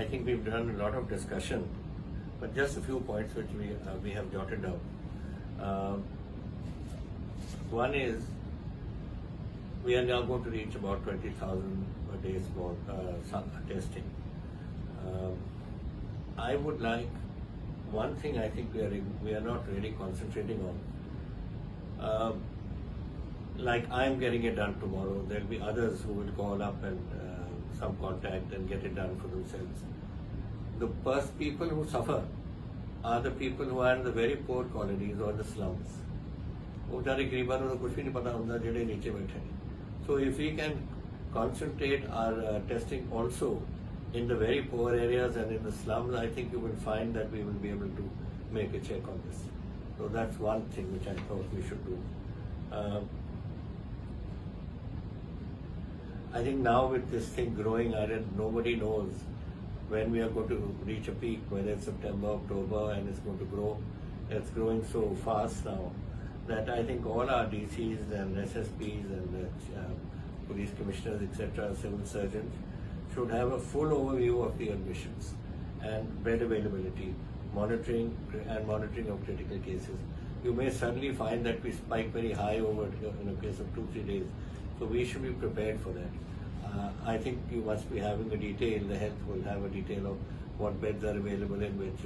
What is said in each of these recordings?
I think we've done a lot of discussion, but just a few points which we have jotted down. One is we are now going to reach about 20,000 a day small testing. I would like one thing. I think we are not really concentrating on. Like I'm getting it done tomorrow. There'll be others who will call up and some contact and get it done for themselves. The first people who suffer are the people who are in the very poor colonies or the slums. वो बेचारे गरीबां ਨੂੰ कुछ भी नहीं पता ਹੁੰਦਾ ਜਿਹੜੇ नीचे बैठे हैं. So if we can concentrate our testing also in the very poor areas and in the slums, I think you will find that we will be able to make a check on this. So that's one thing which I thought we should do. I think now with this thing growing, nobody knows when we are going to reach a peak, whether it's September, October, and it's going to grow. It's growing so fast now that I think all our DCs and SSPs and police commissioners, etc., civil surgeons should have a full overview of the admissions and bed availability, monitoring of critical cases. You may suddenly find that we spike very high over in a case of 2-3 days. So we should be prepared for that. I think you must be having a detail, the health will have a detail of what beds are available in which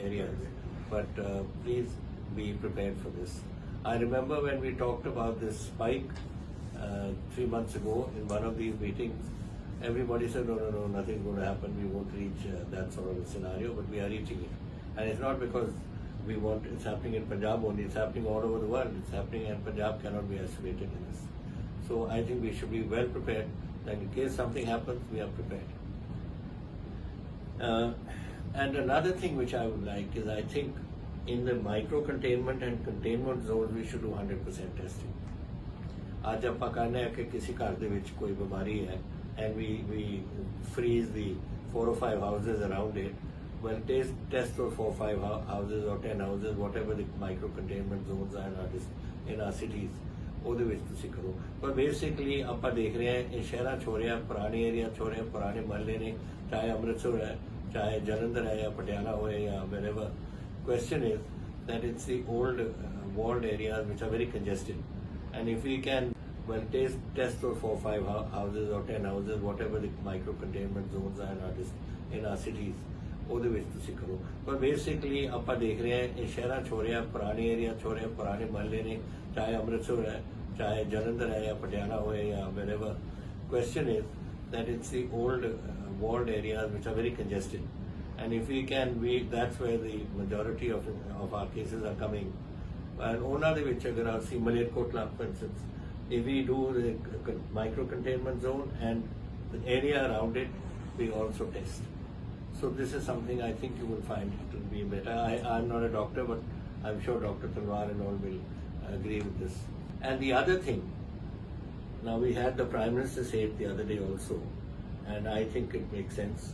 areas. But please be prepared for this. I remember when we talked about this spike 3 months ago in one of these meetings, everybody said, no, nothing's going to happen. We won't reach that sort of a scenario, but we are reaching it. And it's not because it's happening in Punjab only, it's happening all over the world. It's happening, and Punjab cannot be isolated in this. So I think we should be well prepared that in case something happens, we are prepared. And another thing which I would like is, I think in the micro containment and containment zones, we should do 100% testing. आज आप कहने हैं कि किसी घर दे विच कोई बीमारी है and we freeze the 4 or 5 houses around it. Well, test those 4 or 5 houses or 10 houses, whatever the micro containment zones are in our cities. ਉਹਦੇ ਵਿੱਚ ਤੁਸੀਂ ਕਰੋ. ਪਰ ਬੇਸਿਕਲੀ ਆਪਾਂ ਦੇਖ ਰਹੇ ਹਾਂ ਇਹ ਸ਼ਹਿਰਾਂ 'ਚ ਹੋ ਰਿਹਾ, ਪੁਰਾਣੇ ਏਰੀਆ 'ਚ ਹੋ ਰਿਹਾ, ਪੁਰਾਣੇ ਮਹੱਲੇ ਨੇ, ਚਾਹੇ ਅੰਮ੍ਰਿਤਸਰ ਹੈ, ਚਾਹੇ ਜਲੰਧਰ ਹੈ ਜਾਂ ਪਟਿਆਲਾ ਹੋਏ ਜਾਂ wherever. Question is that it's the old walled areas which are very congested. And if we can test those 4 or 5 houses or 10 houses, whatever the micro containment zones are in our cities, ਉਹਦੇ ਵਿੱਚ ਤੁਸੀਂ ਕਰੋ. ਪਰ basically ਆਪਾਂ ਦੇਖ ਰਹੇ ਹਾਂ ਇਹ ਸ਼ਹਿਰਾਂ 'ਚ ਹੋ ਰਿਹਾ, ਪੁਰਾਣੇ ਏਰੀਆ 'ਚ ਹੋ ਰਿਹਾ, ਪੁਰਾਣੇ ਮਹੱਲੇ ਨੇ, ਚਾਹੇ ਅੰਮ੍ਰਿਤਸਰ ਹੈ, ਚਾਹੇ ਜਲੰਧਰ ਹੈ ਜਾਂ ਪਟਿਆਲਾ ਹੋਏ ਜਾਂ wherever. Question is that it's the old walled areas which are very congested. And if we can, that's where the majority of our cases are coming. And ਉਹਨਾਂ ਦੇ ਵਿੱਚ ਅਗਰ ਅਸੀਂ Malerkotla, for instance, if we do the micro containment zone and the area around it, we also test. So this is something I think you will find it will be better. I'm not a doctor, but I'm sure Dr. Talwar and all will agree with this. And the other thing, now we had the Prime Minister say it the other day also, and I think it makes sense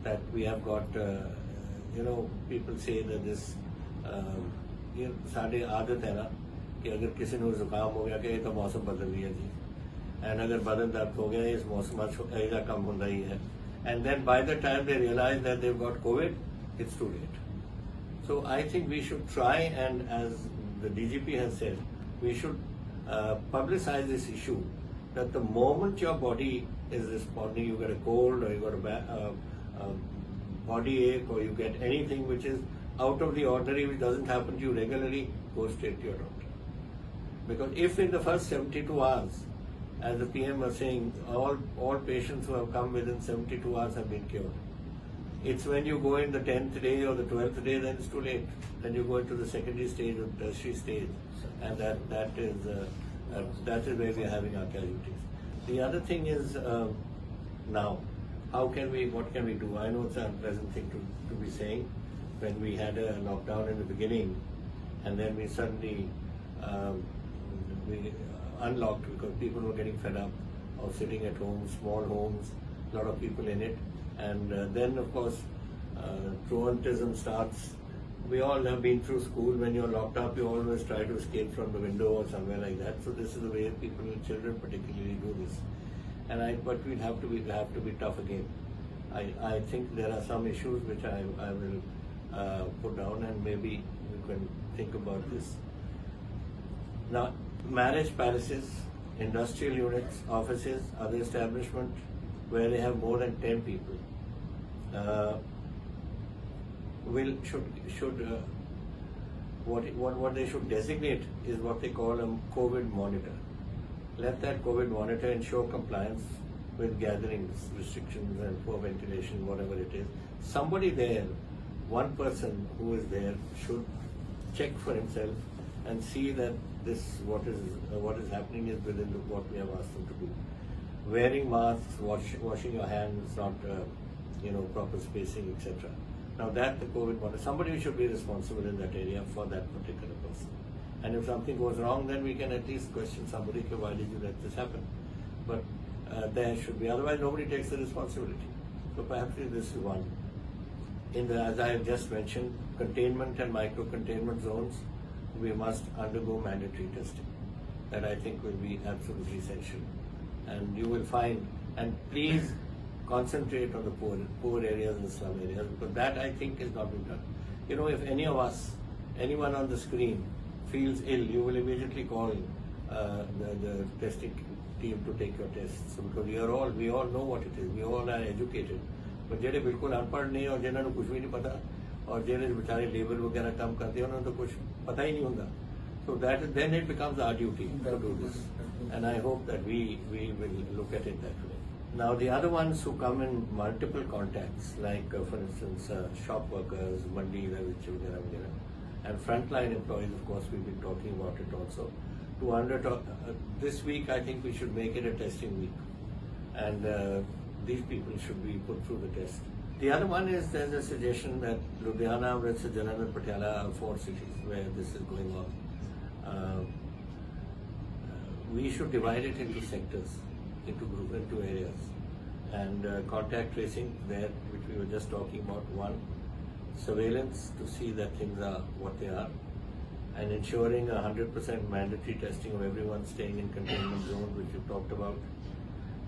that we have got, people say that this, साढ़े आदत है ना कि अगर किसी को जुकाम हो गया कि ये तो मौसम बदल रही है जी, एंड अगर बदन दर्द हो गया इस मौसम ऐसा कम होता ही है, and then by the time they realize that they've got COVID, it's too late. So I think we should try, and as the DGP has said, we should publicize this issue, that the moment your body is responding, you get a cold or you got a body ache or you get anything which is out of the ordinary, which doesn't happen to you regularly, go straight to your doctor. Because if in the first 72 hours, as the PM was saying, all patients who have come within 72 hours have been cured. It's when you go in the 10th day or the 12th day, then it's too late. Then you go into the secondary stage or tertiary stage, and that is where we are having our casualties. The other thing is now, what can we do? I know it's an unpleasant thing to be saying when we had a lockdown in the beginning, and then we suddenly we unlocked because people were getting fed up of sitting at home, small homes, a lot of people in it. And then, of course, truantism starts. We all have been through school. When you're locked up, you always try to escape from the window or somewhere like that. So this is the way people, children particularly, do this. But we have to be tough again. I think there are some issues which I will put down, and maybe you can think about this. Now, marriage palaces, industrial units, offices, other establishment where they have more than 10 people what they should designate is what they call a COVID monitor. Let that COVID monitor ensure compliance with gatherings, restrictions, and poor ventilation, whatever it is. Somebody there, one person who is there, should check for himself and see that what is happening is within what we have asked them to do. Wearing masks, washing your hands, not proper spacing, etc. Now that the COVID monitor, somebody should be responsible in that area for that particular person. And if something goes wrong, then we can at least question somebody, why did you let this happen? But there should be, otherwise nobody takes the responsibility. So perhaps this is one. As I have just mentioned, containment and micro-containment zones, we must undergo mandatory testing. That I think will be absolutely essential. And you will find, and please concentrate on the poor areas and slum areas, because that I think is not being done. If any of us, anyone on the screen feels ill, you will immediately call the testing team to take your tests, because we all know what it is, we all are educated. But ਜਿਹੜੇ ਬਿਲਕੁਲ ਅਨਪੜ੍ਹ ਨਹੀਂ ਔਰ ਜਿਨ੍ਹਾਂ ਨੂੰ ਕੁਝ ਵੀ ਨਹੀਂ ਪਤਾ ਔਰ ਜਿਹੜੇ ਵਿਚਾਰੇ ਲੇਬਰ ਵਗੈਰਾ ਕੰਮ ਕਰਦੇ ਉਹਨਾਂ ਨੂੰ ਤਾਂ ਕੁਝ ਪਤਾ ਹੀ ਨਹੀਂ ਹੁੰਦਾ. So then it becomes our duty to do this, and I hope that we will look at it that way. Now the other ones who come in multiple contacts, like for instance shop workers, mandi vagera, and frontline employees, of course we've been talking about it also. This week I think we should make it a testing week, and these people should be put through the test. The other one is there's a suggestion that Ludhiana, Amritsar, Jalandhar, Patiala are 4 cities where this is going on. We should divide it into sectors, into areas, and contact tracing there, which we were just talking about. One, surveillance to see that things are what they are, and ensuring 100% mandatory testing of everyone staying in containment zones, which we talked about,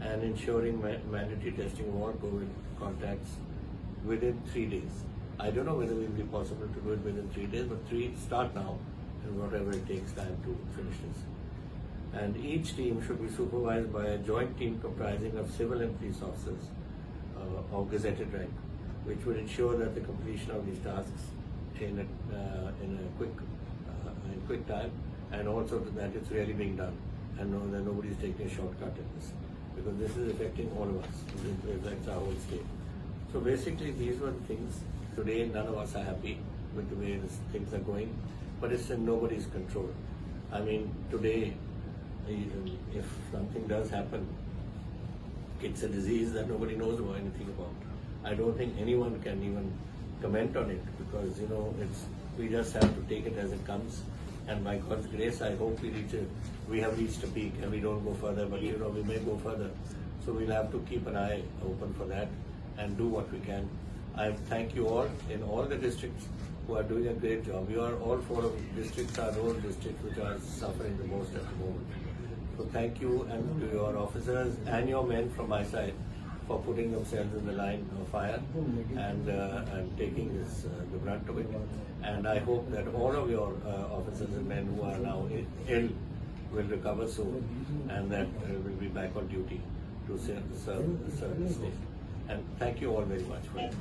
and ensuring mandatory testing of all COVID contacts within 3 days. I don't know whether it will be possible to do it within 3 days, but start now, and whatever it takes time to finish this. And each team should be supervised by a joint team comprising of civil and police officers of gazetted rank, which would ensure that the completion of these tasks in a quick time, and also that it's really being done, and that nobody is taking a shortcut in this, because this is affecting all of us. It affects our whole state. So basically, these were the things. Today, none of us are happy with the way things are going, but it's in nobody's control. I mean, today, if something does happen, it's a disease that nobody knows anything about. I don't think anyone can even comment on it, because we just have to take it as it comes. And by God's grace, I hope we have reached a peak and we don't go further, but we may go further. So we'll have to keep an eye open for that and do what we can. I thank you all in all the districts who are doing a great job. All 4 of the districts are those districts which are suffering the most at the moment. So thank you, and to your officers and your men from my side for putting themselves in the line of fire and taking the brunt of it. And I hope that all of your officers and men who are now ill will recover soon, and that will be back on duty to serve the state. And thank you all very much for it.